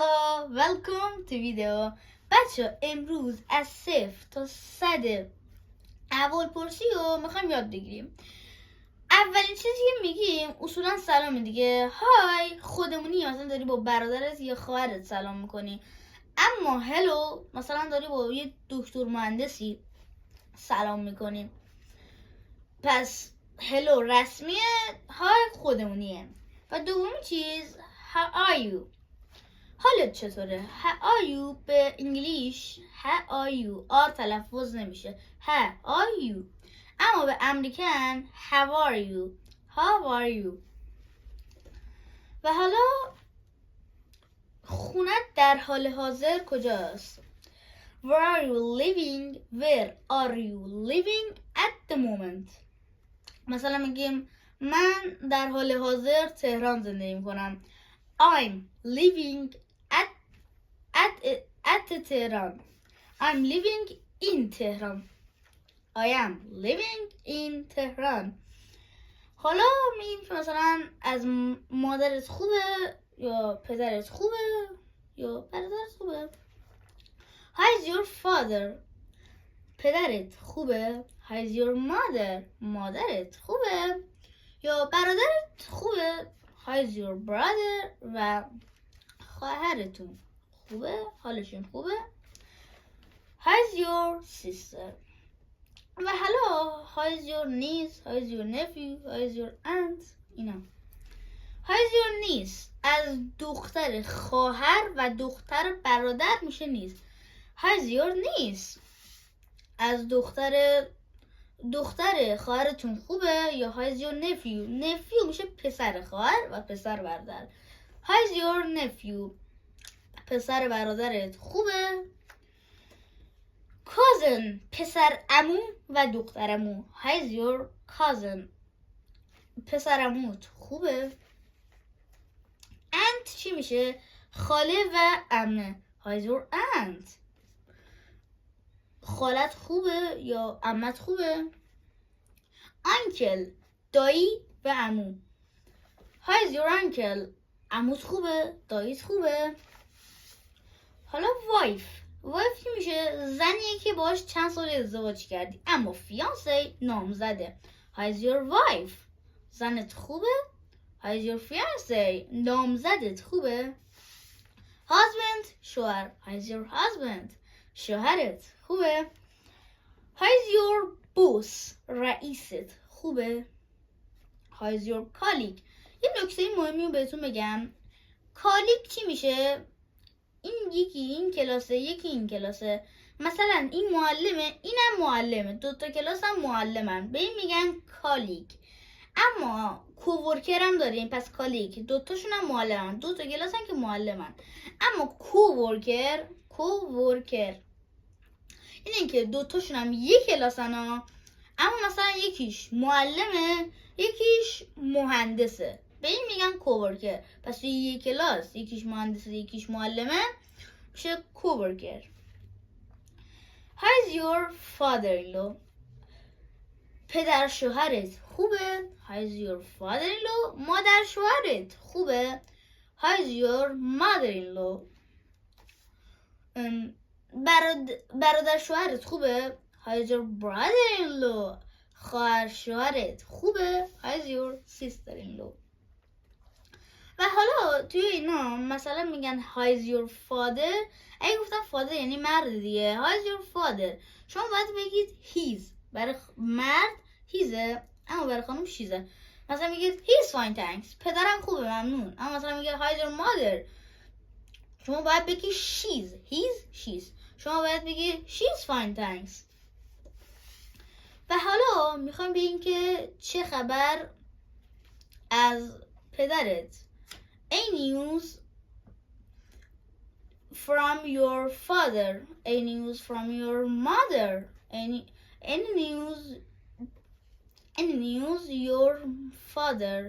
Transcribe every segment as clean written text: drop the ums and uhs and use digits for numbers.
Hello, welcome to video. بچه امروز از 0 تا 100 احوال پرسی رو میخوایم یاد بگیریم. اولین چیزی که میگیم اصولا سلام دیگه. های خودمونی، مثلا داری با برادرت یا خواهرت سلام میکنی. اما هلو مثلا داری با یه دکتر مهندسی سلام میکنی. پس هلو رسمیه، های خودمونیه. و دومی چیز how are you، حالت چطوره؟ how are you به انگلیش how are you آر تلفظ نمیشه، how are you. اما به امریکن how are you how are you. و حالا خونت در حال حاضر کجاست؟ where are you living where are you living at the moment. مثلا میگیم من در حال حاضر تهران زندگی میکنم. I'm living at Tehran. I'm living in Tehran. I am living in Tehran. حالا میگیم که مثلا از مادرت خوبه یا پدرت خوبه یا برادرت خوبه. How is your father؟ پدرت خوبه. How is your mother؟ مادرت خوبه یا برادرت خوبه. How is your brother؟ و خواهرتون خوبه، حالشون خوبه. How is your sister؟ و حالا how is your niece؟ How is your nephew؟ How is your aunt؟ اینا. How is your niece؟ از دختر خواهر و دختر برادر میشه نیز. How is your niece؟ از دختر خواهرتون خوبه یا how is your nephew؟ nephew میشه پسر خواهر و پسر برادر. How is your nephew؟ پسر برادرت خوبه. cousin پسر عمو و دختر عمو. How is your cousin؟ پسر عموت خوبه. aunt چی میشه؟ خاله و عمه. How is your aunt؟ خالت خوبه یا عمت خوبه. uncle دایی و عمو. How is your uncle؟ عموت خوبه، داییت خوبه. حالا وایف که میشه زنیه که باش چند سال ازدواج کردی اما فیانسه نامزده. How is your wife؟ زنت خوبه. How is your fiance؟ نامزدت خوبه. husband شوهر. How is your husband؟ شوهرت خوبه. How is your boss؟ رئیست خوبه. How is your colleague؟ یه نکته مهمی رو بهتون بگم. کالیگ چی میشه؟ این کلاسه، یکی این کلاسه. مثلا این معلمه، اینم معلمه، دوتا کلاس هم معلمن، به این میگن کالیگ. اما کوورکر هم داریم، پس کالیگ دوتاشون هم معلمن، دوتا کلاس هم که معلمن. اما کوورکر اینه که دوتاشون هم یک کلاسن ها، اما مثلا یکیش معلمه یکیش مهندسه، به این میگن کوورکر. پس توی یک کلاس یکیش مهندسه یکیش معلمه، میشه کوورکر. How is your father-in-law؟ پدر شوهرت خوبه. How is your father-in-law؟ مادر شوهرت خوبه. How is your mother-in-law؟ برادر شوهرت خوبه. How is your brother-in-law؟ خواهر شوهرت خوبه. How is your sister-in-law؟ و حالا توی اینا مثلا میگن How is your father؟ اگه گفتم father یعنی مرد دیگه. How is your father؟ شما باید بگید his. برای مرد he'sه، اما برای خانم she'sه. مثلا میگید he's fine thanks، پدرم خوبه ممنون. اما مثلا میگه How is your mother؟ شما باید بگید she's. شما باید بگید she's fine thanks. و حالا میخوام بگیم که چه خبر از پدرت. A news from your father. A news from your mother. Any news your father.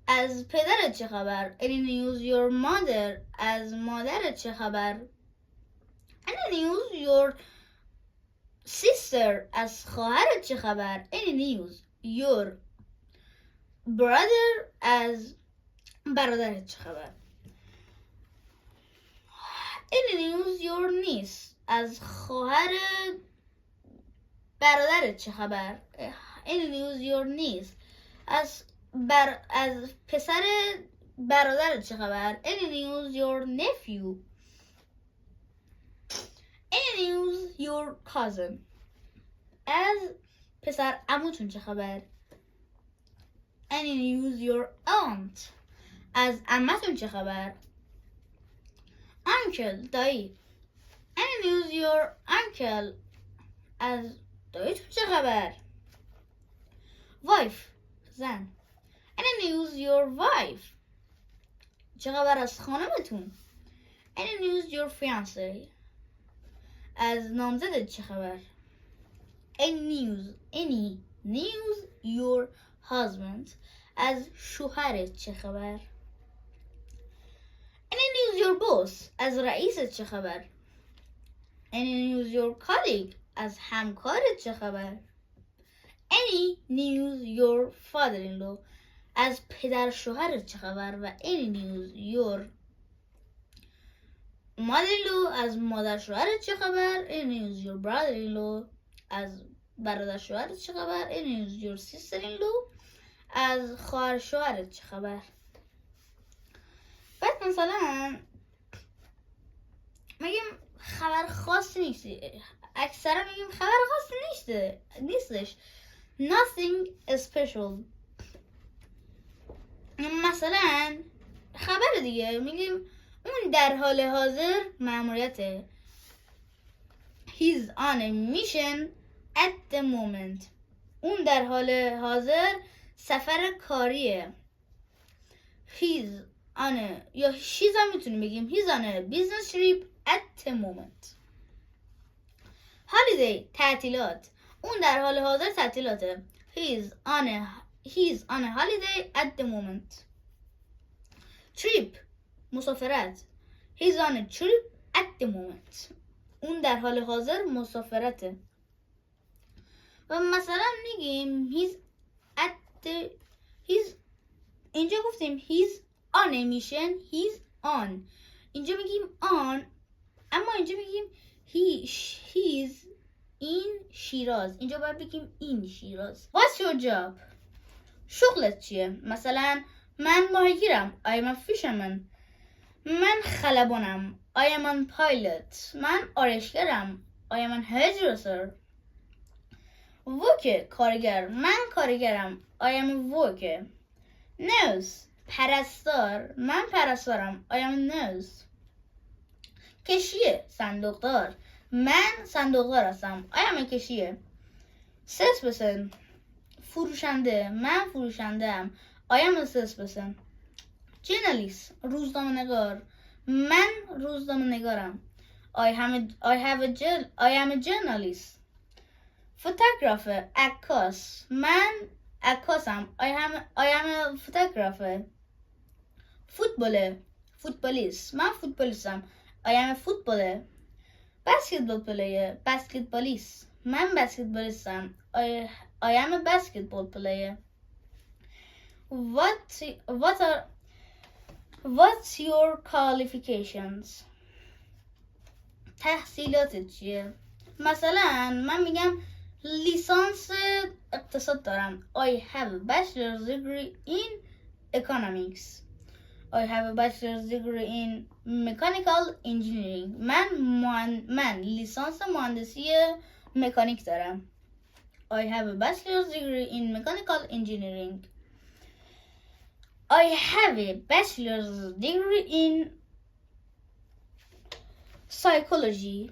از پدرت چه خبر. Any news your mother. از مادرت چه خبر. Any news your sister. از خواهرت چه خبر. Any news your brother. از برادرت چه خبر. your niece. از خواهر برادرت چه خبر؟ Any news your niece. از پسر برادرت چه خبر؟ Any news your nephew. Any news your cousin. از پسر عموتون چه خبر؟ Any news your aunt. از عمتون چه خبر؟ Uncle دایی. Any news your uncle. از داییتون چه خبر؟ Wife زن. Any news your wife. چه خبر از خانمتون؟ Any news your fiancé. از نامزدت چه خبر؟ Any news your husband. از شوهرت چه خبر؟ Any news your boss. از رئیست چه خبر؟ Any news your colleague. از همکارت چه خبر؟ Any news your father-in-law. از پدر شوهرت چه خبر؟ و any news your mother-in-law. از مادر شوهرت چه خبر؟ Any news your brother-in-law. از برادر شوهرت چه خبر؟ Any news your sister-in-law. از خواهر شوهرت چه خبر؟ بعد مثلا میگیم خبر خاصی نیست. اکثرا میگیم خبر خاصی نیستش. Nothing special. مثلا خبر دیگه میگیم اون در حال حاضر مأموریته. He's on a mission at the moment. اون در حال حاضر سفر کاریه. He's on a یا she's هم میتونیم بگیم He's on a business trip at the moment. Holiday تعطیلات. اون در حال حاضر تعطیلاته. He's on a holiday at the moment. Trip مسافرت. He's on a trip at the moment. اون در حال حاضر مسافرته. و مثلا میگیم اینجا گفتیم he's on a mission. He's on. اینجا میگیم on. اما اینجا میگیم he's in شیراز. اینجا باید بگیم in شیراز. What's your job? شغلت چیه؟ مثلا من ماهیگیرم. I am a fisherman. من خلبانم. I am a pilot. من آرایشگرم. I am a hairdresser. worker کارگر. من کارگرم. I am a worker. nurse پرستار. من پرستارم. I am a nurse. کشیه صندوقدار. من صندوقدار هستم. I am a cashier. salesperson فروشنده. من فروشنده ام. I am a salesperson. journalist روزنامه نگار. من روزنامه نگارم. I am a journalist. photographer عکاس. من عکاسم. I am a photographer. footballer فوتبالیست. من فوتبالیستم. I am a footballer. basketball player basketballist. من بسکتبالیستم. I am a basketball player. What's your qualifications? تحصیلاتت چیه؟ مثلا من میگم لیسانس اقتصاد دارم. I have a bachelor's degree in economics. I have a bachelor's degree in mechanical engineering. من لیسانس مهندسی مکانیک دارم. I have a bachelor's degree in mechanical engineering. I have a bachelor's degree in psychology.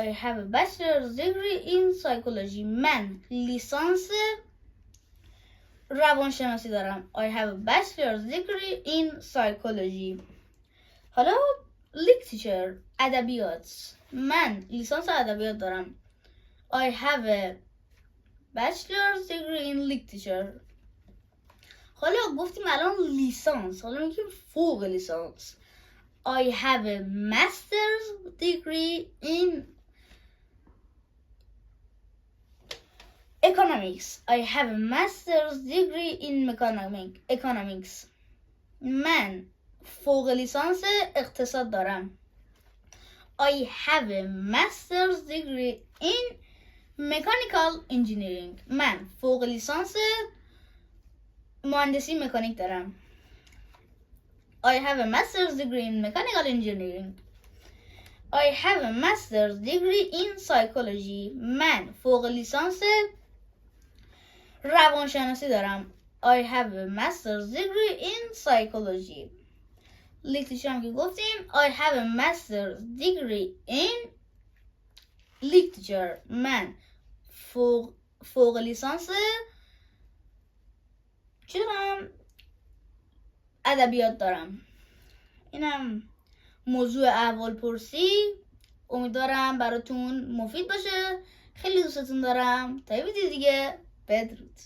I have a bachelor's degree in psychology. من لیسانس روانشناسی دارم. I have a bachelor's degree in psychology. حالا literature ادبیات. من لیسانس ادبیات دارم. I have a bachelor's degree in literature. حالا گفتیم الان لیسانس. حالا میگیم فوق لیسانس. I have a master's degree in economics. I have a master's degree in economics. من فوق لیسانس اقتصاد دارم. I have a master's degree in mechanical engineering. من فوق لیسانس مهندسی مکانیک دارم. I have a master's degree in mechanical engineering. I have a master's degree in psychology. من فوق لیسانس روانشناسی دارم. I have a master's degree in psychology. لیکتش هم که گفتیم I have a master's degree in literature. من فوق لیسانس چی دارم؟ ادبیات دارم. اینم موضوع احوال پرسی. امیدوارم براتون مفید باشه. خیلی دوستتون دارم. تا یه ویدیو دیگه بدرود.